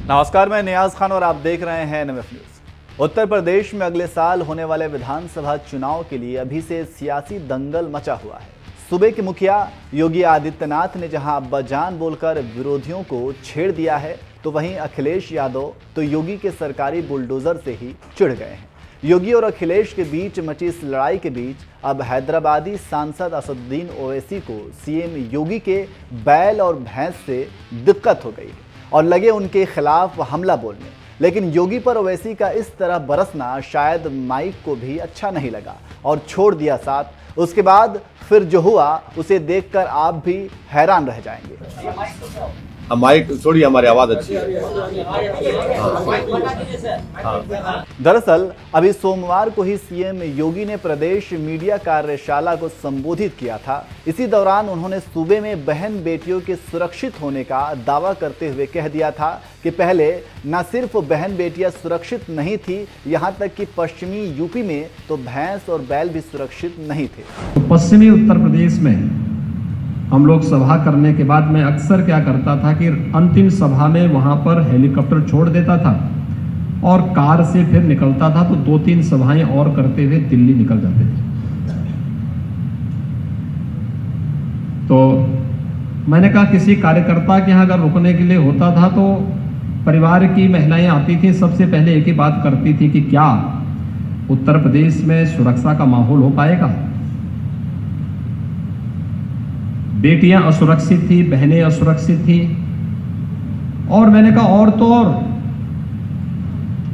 नमस्कार, मैं नियाज खान और आप देख रहे हैं NMF न्यूज। उत्तर प्रदेश में अगले साल होने वाले विधानसभा चुनाव के लिए अभी से सियासी दंगल मचा हुआ है। सूबे के मुखिया योगी आदित्यनाथ ने जहां बजान बोलकर विरोधियों को छेड़ दिया है, तो वहीं अखिलेश यादव तो योगी के सरकारी बुलडोजर से ही चिढ़ गए हैं। योगी और अखिलेश के बीच मची इस लड़ाई के बीच अब हैदराबादी सांसद असदुद्दीन ओवैसी को सीएम योगी के बैल और भैंस से दिक्कत हो गई है और लगे उनके खिलाफ हमला बोलने। लेकिन योगी पर ओवैसी का इस तरह बरसना शायद माइक को भी अच्छा नहीं लगा और छोड़ दिया साथ। उसके बाद फिर जो हुआ उसे देखकर आप भी हैरान रह जाएंगे। माइक छोड़िए, हमारी आवाज अच्छी है। दरअसल अभी सोमवार को ही सीएम योगी ने प्रदेश मीडिया कार्यशाला को संबोधित किया था। इसी दौरान उन्होंने सूबे में बहन बेटियों के सुरक्षित होने का दावा करते हुए कह दिया था कि पहले न सिर्फ बहन बेटियां सुरक्षित नहीं थी, यहां तक कि पश्चिमी यूपी में तो भैंस और बैल भी सुरक्षित नहीं थे। पश्चिमी उत्तर प्रदेश में हम लोग सभा करने के बाद मैं अक्सर क्या करता था कि अंतिम सभा में वहां पर हेलीकॉप्टर छोड़ देता था और कार से फिर निकलता था, तो 2-3 सभाएं और करते हुए दिल्ली निकल जाते थे। तो मैंने कहा किसी कार्यकर्ता के यहाँ अगर रुकने के लिए होता था तो परिवार की महिलाएं आती थी, सबसे पहले एक ही बात करती थी कि क्या उत्तर प्रदेश में सुरक्षा का माहौल हो पाएगा। बेटियां असुरक्षित थी, बहनें असुरक्षित थी, और मैंने कहा और तो और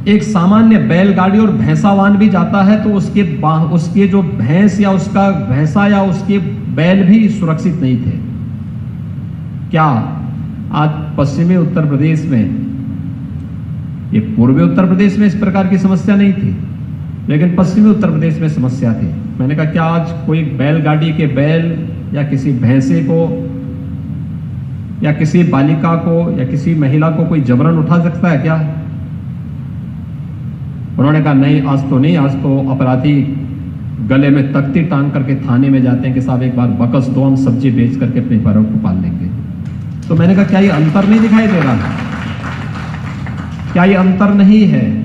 एक सामान्य बैलगाड़ी और भैंसावान भी जाता है तो उसके जो भैंस या उसका भैंसा या उसके बैल भी सुरक्षित नहीं थे। क्या आज पश्चिमी उत्तर प्रदेश में, ये पूर्वी उत्तर प्रदेश में इस प्रकार की समस्या नहीं थी, लेकिन पश्चिमी उत्तर प्रदेश में समस्या थी। मैंने कहा क्या आज कोई बैलगाड़ी के बैल या किसी भैंसे को या किसी बालिका को या किसी महिला को कोई जबरन उठा सकता है क्या? उन्होंने कहा नहीं, आज तो नहीं, आज तो अपराधी गले में तख्ती टांग करके थाने में जाते हैं कि साहब एक बार बकस दो, हम सब्जी बेच करके अपने परिवार को पाल लेंगे। तो मैंने कहा क्या ये अंतर नहीं दिखाई दे रहा? क्या ये अंतर नहीं है?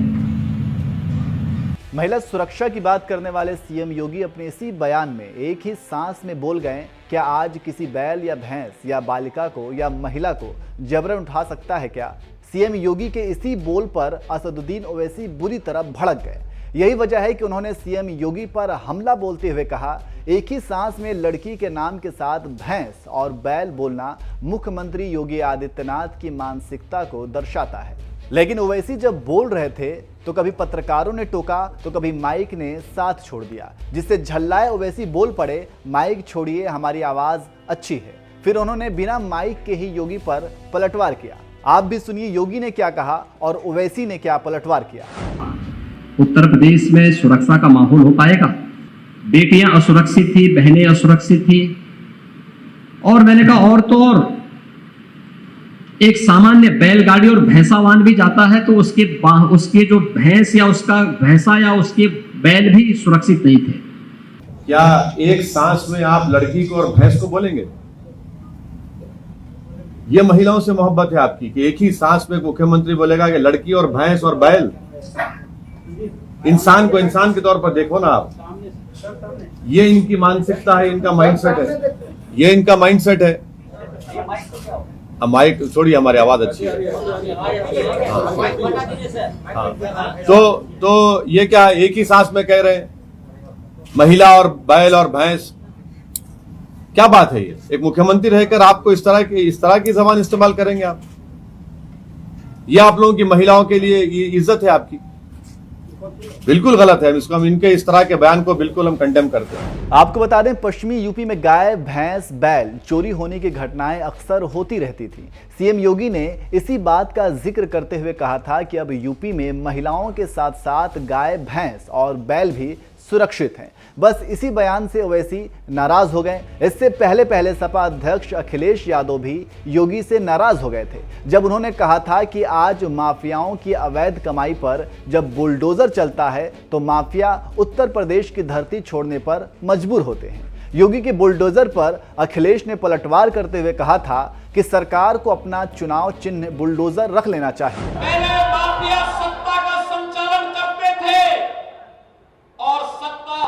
महिला सुरक्षा की बात करने वाले सीएम योगी अपने इसी बयान में एक ही सांस में बोल गए, क्या आज किसी बैल या भैंस या बालिका को या महिला को जबरन उठा सकता है क्या? सीएम योगी के इसी बोल पर असदुद्दीन ओवैसी बुरी तरह भड़क गए। यही वजह है कि उन्होंने सीएम योगी पर हमला बोलते हुए कहा, एक ही सांस में लड़की के नाम के साथ भैंस और बैल बोलना मुख्यमंत्री योगी आदित्यनाथ की मानसिकता को दर्शाता है। लेकिन ओवैसी जब बोल रहे थे तो कभी पत्रकारों ने टोका तो कभी माइक ने साथ छोड़ दिया, जिससे झल्लाए ओवैसी बोल पड़े, माइक छोड़िए, हमारी आवाज अच्छी है। फिर उन्होंने बिना माइक के ही योगी पर पलटवार किया। आप भी सुनिए योगी ने क्या कहा और ओवैसी ने क्या पलटवार किया। उत्तर प्रदेश में सुरक्षा का माहौल हो पाएगा? बेटियां असुरक्षित थी, बहनें असुरक्षित थी, और मैंने कहा और तो और एक सामान्य बैलगाड़ी और भैंसावान भी जाता है तो उसके जो भैंस या उसका भैंसा या उसके बैल भी सुरक्षित नहीं थे। क्या एक सांस में आप लड़की को और भैंस को बोलेंगे? ये महिलाओं से मोहब्बत है आपकी कि एक ही सांस में मुख्यमंत्री बोलेगा कि लड़की और भैंस और बैल? इंसान को इंसान के तौर पर देखो ना आप। ये इनकी मानसिकता है, इनका माइंडसेट है, ये इनका माइंडसेट है। माइक छोड़िए, हमारी आवाज अच्छी है। तो ये क्या एक ही सांस में कह रहे हैं महिला और बैल और भैंस? क्या बात है ये? एक मुख्यमंत्री रहकर आपको इस तरह की जबान इस्तेमाल करेंगे आप? ये आप लोगों की महिलाओं के लिए ये इज्जत है आपकी? बिल्कुल गलत है। हम इनके इस तरह के बयान को बिल्कुल हम कंडेम करते हैं। आपको बता दें, पश्चिमी यूपी में गाय, भैंस, बैल चोरी होने की घटनाएं अक्सर होती रहती थी। सीएम योगी ने इसी बात का जिक्र करते हुए कहा था कि अब यूपी में महिलाओं के साथ साथ गाय, भैंस और बैल भी सुरक्षित हैं। बस इसी बयान से ओवैसी नाराज हो गए। इससे पहले सपा अध्यक्ष अखिलेश यादव भी योगी से नाराज हो गए थे, जब उन्होंने कहा था कि आज माफियाओं की अवैध कमाई पर जब बुलडोजर चलता है तो माफिया उत्तर प्रदेश की धरती छोड़ने पर मजबूर होते हैं। योगी के बुलडोजर पर अखिलेश ने पलटवार करते हुए कहा था कि सरकार को अपना चुनाव चिन्ह बुलडोजर रख लेना चाहिए। पहले माफिया सत्ता का संचालन करते थे और सत्ता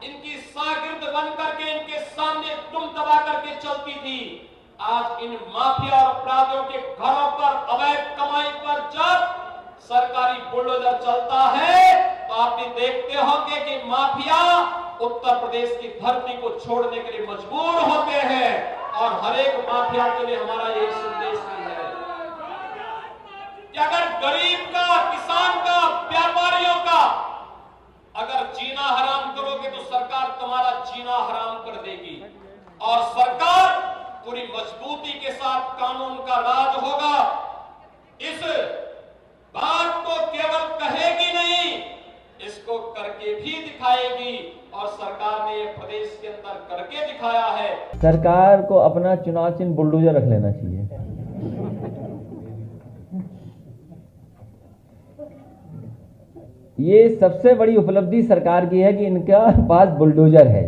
इनकी शागिर्द बन करके इनके सामने तुम दबा करके चलती थी। आज इन माफिया और अपराधियों के घरों पर अवैध कमाई पर जब सरकारी बुलडोजर चलता है तो आप भी देखते होंगे कि माफिया उत्तर प्रदेश की धरती को छोड़ने के लिए मजबूर होते हैं और हर एक माफिया के लिए हमारा यही संदेश भी है कि अगर गरीब का, किसान का, व्यापारियों का अगर जीना हराम करोगे तो सरकार तुम्हारा जीना हराम कर देगी और सरकार पूरी मजबूती के साथ कानून का राज होगा। इस बात को केवल कहेगी नहीं, इसको करके भी दिखाएगी और सरकार ने ये प्रदेश के अंदर करके दिखाया है। सरकार को अपना चुनाव चिन्ह बुलडोजर रख लेना चाहिए। ये सबसे बड़ी उपलब्धि सरकार की है कि इनका पास बुलडोजर है।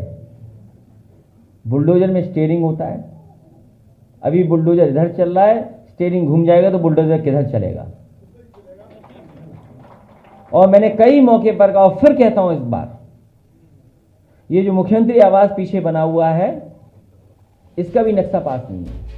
बुलडोजर में स्टीयरिंग होता है। अभी बुलडोजर इधर चल रहा है, स्टीयरिंग घूम जाएगा तो बुलडोजर किधर चलेगा। और मैंने कई मौके पर कहा, फिर कहता हूं इस बार, ये जो मुख्यमंत्री आवास पीछे बना हुआ है इसका भी नक्शा पास नहीं है।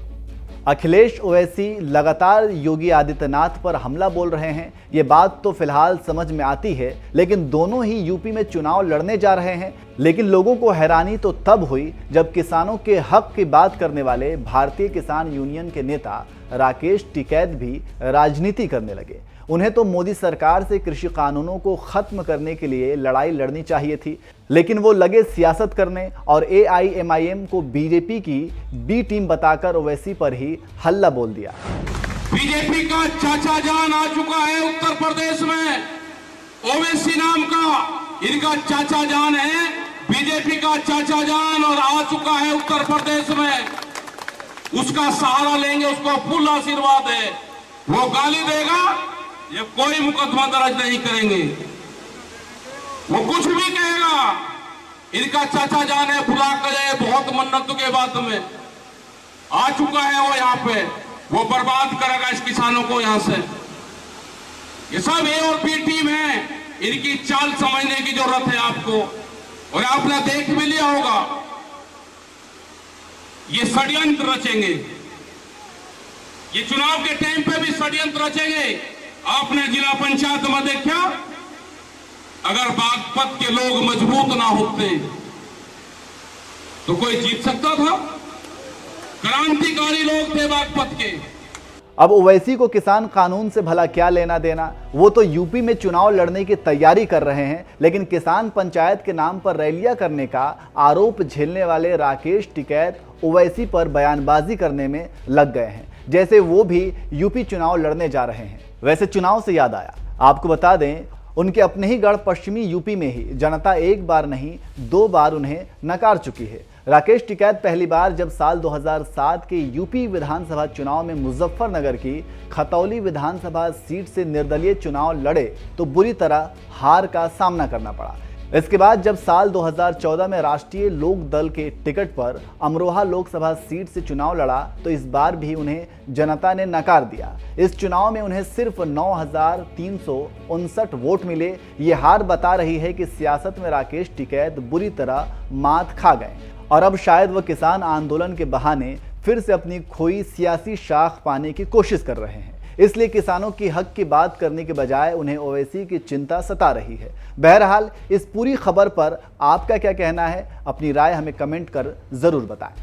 अखिलेश ओवैसी लगातार योगी आदित्यनाथ पर हमला बोल रहे हैं, ये बात तो फिलहाल समझ में आती है, लेकिन दोनों ही यूपी में चुनाव लड़ने जा रहे हैं। लेकिन लोगों को हैरानी तो तब हुई जब किसानों के हक की बात करने वाले भारतीय किसान यूनियन के नेता राकेश टिकैत भी राजनीति करने लगे। उन्हें तो मोदी सरकार से कृषि कानूनों को खत्म करने के लिए लड़ाई लड़नी चाहिए थी, लेकिन वो लगे सियासत करने और AIMIM को बीजेपी की बी टीम बताकर ओवैसी पर ही हल्ला बोल दिया। बीजेपी का चाचा जान आ चुका है उत्तर प्रदेश में, ओवैसी नाम का इनका चाचा जान है, बीजेपी का चाचा जान और आ चुका है उत्तर प्रदेश में। उसका सहारा लेंगे, उसको फुल आशीर्वाद है। वो गाली देगा, ये कोई मुकदमा दर्ज नहीं करेंगे। वो कुछ भी कहेगा, इनका चाचा जान है, बुला करे बहुत मन्नतों के बाद में आ चुका है वो यहाँ पे, वो बर्बाद करेगा इस किसानों को यहाँ से। ये सब A और B टीम है, इनकी चाल समझने की जरूरत है आपको। और आपने देख भी लिया होगा, ये षड्यंत्र रचेंगे, ये चुनाव के टाइम पे भी षड्यंत्र रचेंगे। आपने जिला पंचायत में देखा, अगर बागपत के लोग मजबूत ना होते तो कोई जीत सकता था? क्रांतिकारी लोग थे बागपत के। अब ओवैसी को किसान कानून से भला क्या लेना देना, वो तो यूपी में चुनाव लड़ने की तैयारी कर रहे हैं, लेकिन किसान पंचायत के नाम पर रैलियां करने का आरोप झेलने वाले राकेश टिकैत ओवैसी पर बयानबाजी करने में लग गए हैं, जैसे वो भी यूपी चुनाव लड़ने जा रहे हैं। वैसे चुनाव से याद आया, आपको बता दें, उनके अपने ही गढ़ पश्चिमी यूपी में ही जनता एक बार नहीं 2 बार उन्हें नकार चुकी है। राकेश टिकैत पहली बार जब साल 2007 के यूपी विधानसभा चुनाव में मुजफ्फरनगर की खतौली विधानसभा सीट से निर्दलीय चुनाव लड़े तो बुरी तरह हार का सामना करना पड़ा। इसके बाद जब साल 2014 में राष्ट्रीय लोक दल के टिकट पर अमरोहा लोकसभा सीट से चुनाव लड़ा तो इस बार भी उन्हें जनता ने नकार दिया। इस चुनाव में उन्हें सिर्फ 9,359 वोट मिले। ये हार बता रही है कि सियासत में राकेश टिकैत बुरी तरह मात खा गए और अब शायद वह किसान आंदोलन के बहाने फिर से अपनी खोई सियासी शाख पाने की कोशिश कर रहे हैं। इसलिए किसानों की हक की बात करने के बजाय उन्हें ओवैसी की चिंता सता रही है। बहरहाल इस पूरी खबर पर आपका क्या कहना है, अपनी राय हमें कमेंट कर जरूर बताएं।